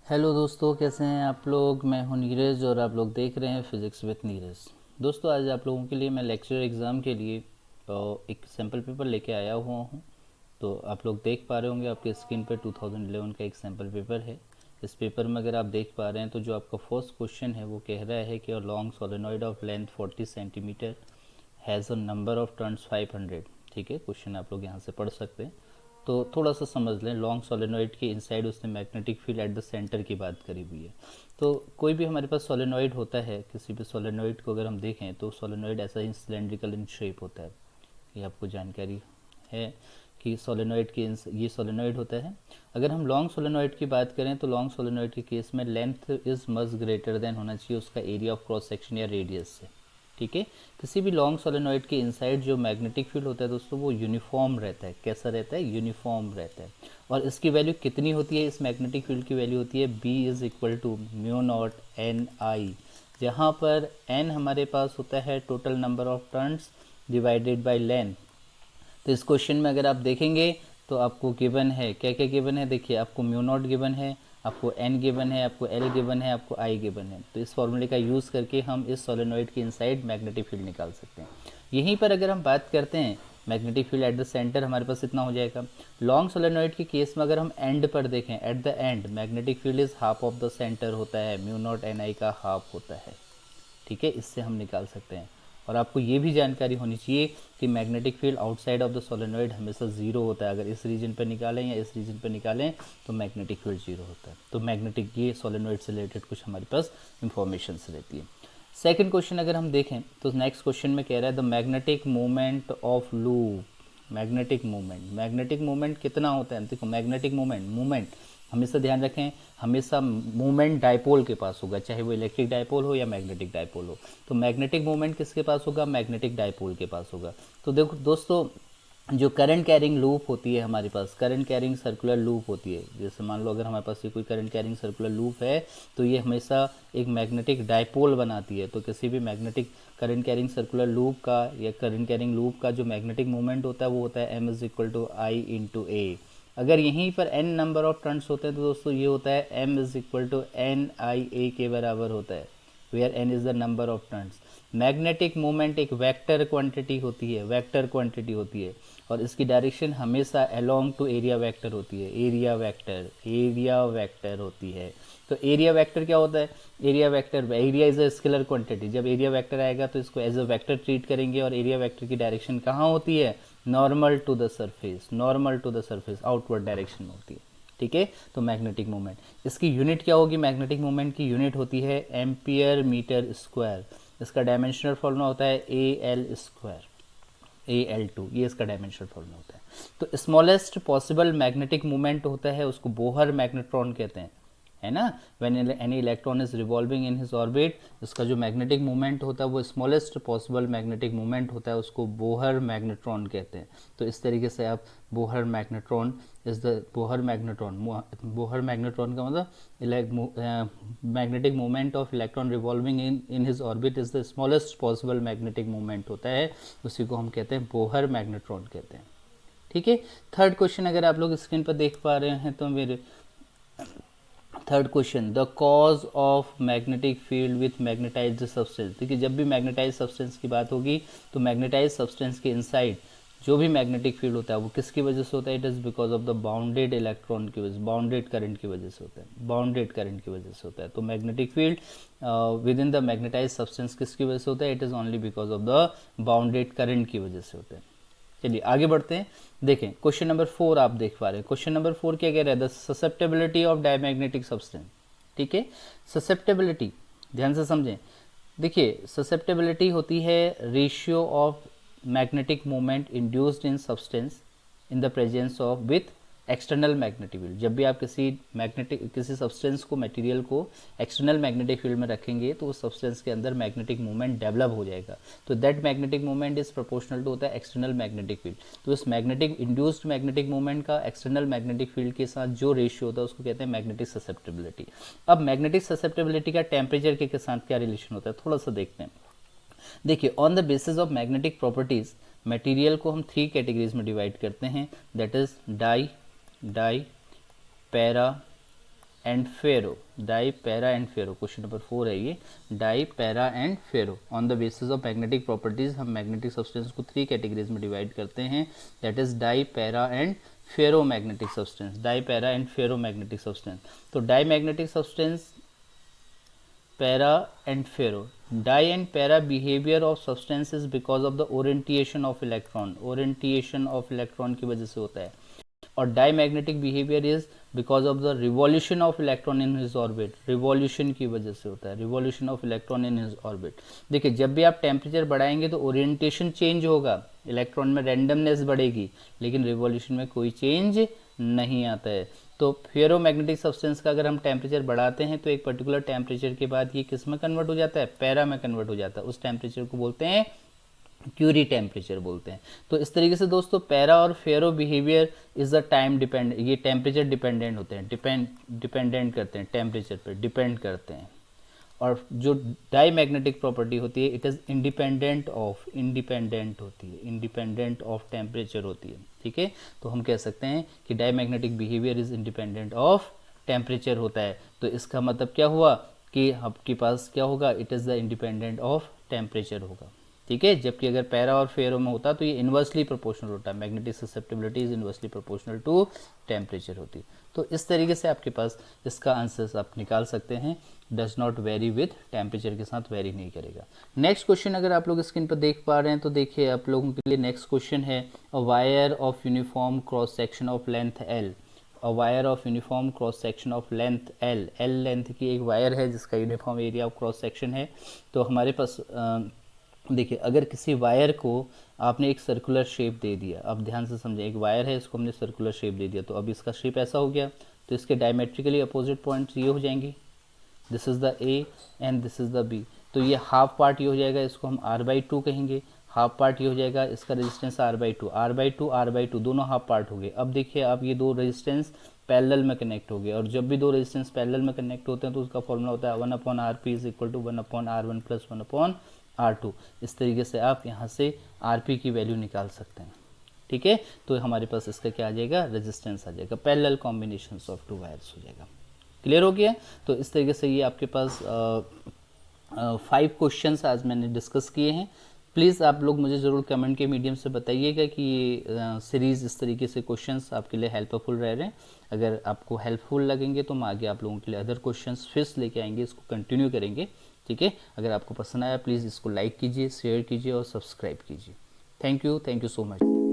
Hello दोस्तों, कैसे हैं आप लोग। मैं हूं नीरज और आप लोग देख रहे हैं फिज़िक्स विद नीरज। दोस्तों, आज आप लोगों के लिए मैं लेक्चर एग्ज़ाम के लिए एक सैम्पल पेपर लेके आया हुआ हूं। तो आप लोग देख पा रहे होंगे आपके स्क्रीन पर 2011 का एक सैम्पल पेपर है। इस पेपर में अगर आप देख पा रहे हैं तो जो आपका फर्स्ट क्वेश्चन है वो कह रहा है कि a long solenoid of length 40 centimetre has a number of turns 500। ठीक है, क्वेश्चन आप लोग यहाँ से पढ़ सकते हैं। तो थोड़ा सा समझ लें, लॉन्ग सोलेनॉइड के इनसाइड उसने magnetic field at the centre की बात करी हुई है। तो कोई भी हमारे पास सोलेनॉइड होता है, किसी भी सोलेनॉइड को अगर हम देखें तो सोलेनॉइड ऐसा ही सिलेंड्रिकल इन शेप होता है। ये आपको जानकारी है कि सोलेनॉइड के ये सोलेनॉइड होता है। अगर हम लॉन्ग सोलेनॉइड की बात करें तो लॉन्ग सोलेनॉइड के केस में length is much greater than होना चाहिए उसका एरिया ऑफ क्रॉस सेक्शन या रेडियस से। ठीक है, किसी भी लॉन्ग सोलेनॉइड के इनसाइड जो मैग्नेटिक फील्ड होता है दोस्तों वो यूनिफॉर्म रहता है। कैसा रहता है? यूनिफॉर्म रहता है। और इसकी वैल्यू कितनी होती है? इस मैग्नेटिक फील्ड की वैल्यू होती है B is equal to mu naught N I, जहाँ पर n हमारे पास होता है total number of turns divided by length. तो इस क्वेश्चन में अगर आप देखेंगे तो आपको गिवन है, क्या क्या गिवन है देखिए, आपको म्यू नॉट गिवन है, आपको n गिवन है, आपको l गिवन है, आपको I गिवन है। तो इस फॉर्मूले का यूज़ करके हम इस सोलेनॉइड के इनसाइड मैग्नेटिक फील्ड निकाल सकते हैं। यहीं पर अगर हम बात करते हैं magnetic field at the centre, हमारे पास इतना हो जाएगा। लॉन्ग सोलेनॉइड के केस में अगर हम एंड पर देखें, at the end magnetic field is half of the centre होता है, म्यू नॉट एन आई का हाफ होता है। ठीक है, इससे हम निकाल सकते हैं। और आपको ये भी जानकारी होनी चाहिए कि magnetic field outside of the solenoid हमेशा ज़ीरो होता है। अगर इस रीजन पर निकालें या इस रीजन पर निकालें तो मैग्नेटिक फील्ड ज़ीरो होता है। तो मैग्नेटिक, ये सोलेनॉइड से रिलेटेड कुछ हमारे पास इंफॉर्मेशन रहती है। सेकंड क्वेश्चन अगर हम देखें तो नेक्स्ट क्वेश्चन में कह रहा है the magnetic moment of loop. Magnetic moment कितना होता है? देखो, मैग्नेटिक मोमेंट हमेशा ध्यान रखें, हमेशा मूवमेंट डायपोल के पास होगा, चाहे वो इलेक्ट्रिक डायपोल हो या मैग्नेटिक डायपोल हो। तो मैग्नेटिक मूवमेंट किसके पास होगा? मैग्नेटिक डायपोल के पास होगा। तो देखो दोस्तों, जो करंट कैरिंग लूप होती है हमारे पास, करंट कैरिंग सर्कुलर लूप होती है, जैसे मान लो अगर हमारे पास ये कोई करंट कैरिंग सर्कुलर लूप है तो ये हमेशा एक मैग्नेटिक डायपोल बनाती है। तो किसी भी magnetic current carrying circular loop का या करंट कैरिंग लूप का जो मैग्नेटिक मूवमेंट होता है वो होता है m is equal to I into A. अगर यहीं पर n नंबर ऑफ टर्न्स होते हैं तो दोस्तों ये होता है m is equal to N I A के बराबर होता है, where n is the number of turns. Magnetic moment एक वेक्टर क्वांटिटी होती है, वेक्टर क्वांटिटी होती है, और इसकी डायरेक्शन हमेशा अलोंग टू एरिया वेक्टर होती है, एरिया वेक्टर होती है। तो एरिया वेक्टर क्या होता है? Area is a scalar quantity. जब एरिया वेक्टर आएगा तो इसको एज अ वेक्टर ट्रीट करेंगे, और एरिया वेक्टर की डायरेक्शन कहाँ होती है? Normal to the surface, outward direction होती है। ठीक है, तो मैग्नेटिक मोमेंट, इसकी यूनिट क्या होगी? मैग्नेटिक मोमेंट की यूनिट होती है एम्पियर मीटर स्क्वायर। इसका डायमेंशनल फॉर्मूला होता है AL2, ये इसका डायमेंशनल फॉर्मूला होता है। तो स्मॉलेस्ट पॉसिबल मैग्नेटिक मोमेंट होता है, उसको बोहर मैग्नेट्रॉन कहते हैं, है ना। When any electron is revolving in his orbit, उसका जो मैग्नेटिक मूवमेंट होता है वो स्मॉलेस्ट पॉसिबल मैग्नेटिक मूवमेंट होता है, उसको बोहर मैग्नेट्रॉन कहते हैं। तो इस तरीके से आप बोहर मैग्नेट्रॉन बोहर मैग्नेट्रॉन का मतलब magnetic movement of electron revolving in his orbit is the smallest possible magnetic movement होता है, उसी को हम कहते हैं बोहर मैग्नेट्रॉन कहते हैं। ठीक है, थर्ड क्वेश्चन अगर आप लोग स्क्रीन पर देख पा रहे हैं तो मेरे third question, the cause of magnetic field with magnetised substance. देखिए, जब भी मैग्नेटाइज सब्सटेंस की बात होगी तो मैग्नेटाइज सब्सटेंस के इनसाइड जो भी मैग्नेटिक फील्ड होता है वो किसकी वजह से होता है? It is because of the bounded electron की वजह, बाउंडेड करंट की वजह से होता है, बाउंडेड करंट की वजह से होता है। तो magnetic field within the magnetize substance किसकी वजह से होता है? It is only because of the bounded current की वजह से होता है। चलिए आगे बढ़ते हैं। देखें क्वेश्चन नंबर 4 आप देख पा रहे हैं। क्वेश्चन नंबर 4 क्या कह रहा है? The susceptibility of diamagnetic substance. ठीक है, ससेप्टेबिलिटी ध्यान से समझें। देखिए, ससेप्टेबिलिटी होती है ratio of magnetic moment induced in substance in the presence of with external magnetic field. जब भी आप किसी सब्सटेंस को, मटेरियल को एक्सटर्नल मैग्नेटिक फील्ड में रखेंगे तो उस सब्सटेंस के अंदर मैग्नेटिक मूवमेंट डेवलप हो जाएगा। तो that magnetic movement is proportional to होता है एक्सटर्नल मैग्नेटिक फील्ड। तो इस इंड्यूस्ड मैग्नेटिक मूवमेंट का एक्सटर्नल मैग्नेटिक फील्ड के साथ जो रेशियो होता है उसको कहते हैं मैग्नेटिक ससेप्टेबिलिटी। अब मैग्नेटिक ससेप्टेबिलिटी का टेम्परेचर के साथ क्या रिलेशन होता है, थोड़ा सा देखते हैं। देखिए, on the basis of magnetic properties material को हम 3 कैटेगरीज में डिवाइड करते हैं, that is dia, para and ferro, dia para and ferro, question number 4 है ये, dia para and ferro. On the basis of magnetic properties हम magnetic substance को 3 categories में डिवाइड करते हैं, that is dia para and ferro magnetic substance, dia para and ferro magnetic substance. तो die magnetic substance, para and ferro, dia and para behaviour of substances because of the orientation of electron, orientation of electron की वजह से होता है। और dia magnetic behaviour is because of the revolution of electron in his orbit, revolution की वजह से होता है, revolution of electron in his orbit. देखिए जब भी आप टेम्परेचर बढ़ाएंगे तो ओरिएंटेशन चेंज होगा, इलेक्ट्रॉन में रैंडमनेस बढ़ेगी, लेकिन रिवॉल्यूशन में कोई चेंज नहीं आता है। तो फेरोमैग्नेटिक सब्सटेंस का अगर हम टेम्परेचर बढ़ाते हैं तो एक पर्टिकुलर टेम्परेचर के बाद ये किस में कन्वर्ट हो जाता है, पैरा में कन्वर्ट हो जाता है। उस टेम्परेचर को बोलते हैं क्यूरी टेम्परेचर बोलते हैं। तो इस तरीके से दोस्तों पैरा और ferro behaviour is the time depend, ये टेम्परेचर डिपेंडेंट होते हैं, डिपेंडेंट करते हैं, टेम्परेचर पर डिपेंड करते हैं। और जो डाई मैग्नेटिक प्रॉपर्टी होती है it is independent of, independent होती है, इंडिपेंडेंट ऑफ टेम्परेचर होती है, ठीक है। तो हम कह सकते हैं कि dia magnetic behaviour is independent of temperature होता है। तो इसका मतलब क्या हुआ कि आपके पास क्या होगा, it is the independent of temperature होगा, ठीक है। जबकि अगर पैरा और फेरो में होता तो ये इन्वर्सली प्रोपोर्शनल होता है, magnetic susceptibility is inversely proportional to temperature होती। तो इस तरीके से आपके पास इसका आंसर्स आप निकाल सकते हैं, does not very with temperature के साथ वेरी नहीं करेगा। नेक्स्ट क्वेश्चन अगर आप लोग स्क्रीन पर देख पा रहे हैं तो देखिए आप लोगों के लिए नेक्स्ट क्वेश्चन है, a wire of uniform cross section of length L, a wire of uniform cross section of length L, L length की एक वायर है जिसका uniform area of cross section है। तो हमारे पास देखिए अगर किसी वायर को आपने एक सर्कुलर शेप दे दिया, अब ध्यान से समझें, एक वायर है इसको हमने सर्कुलर शेप दे दिया, तो अब इसका शेप ऐसा हो गया, तो इसके डायमेट्रिकली अपोजिट पॉइंट्स ये हो जाएंगी, this is the A and this is the B. तो ये हाफ पार्ट ये हो जाएगा, इसको हम r/2 कहेंगे, हाफ पार्ट ये हो जाएगा, इसका रेजिस्टेंस r/2, r/2 r/2 दोनों हाफ पार्ट हो गए। अब देखिए आप ये दो रेजिस्टेंस पैरेलल में कनेक्ट हो गए, और जब भी दो रेजिस्टेंस पैरेलल में कनेक्ट होते हैं तो उसका फॉर्मूला होता है 1/rp is equal to 1/r1 plus 1/r2। इस तरीके से आप यहाँ से rp की वैल्यू निकाल सकते हैं, ठीक है। तो हमारे पास इसका क्या आ जाएगा, रेजिस्टेंस आ जाएगा, parallel combination of to wires हो जाएगा। क्लियर हो गया। तो इस तरीके से ये आपके पास 5 क्वेश्चंस आज मैंने डिस्कस किए हैं। प्लीज़ आप लोग मुझे ज़रूर कमेंट के मीडियम से बताइएगा कि ये सीरीज़ इस तरीके से क्वेश्चंस आपके लिए हेल्पफुल रह रहे हैं। अगर आपको हेल्पफुल लगेंगे तो हम आगे आप लोगों के लिए अदर क्वेश्चंस फिर लेके आएंगे, इसको कंटिन्यू करेंगे, ठीक है। अगर आपको पसंद आया प्लीज़ इसको लाइक कीजिए, शेयर कीजिए और सब्सक्राइब कीजिए। Thank you so much.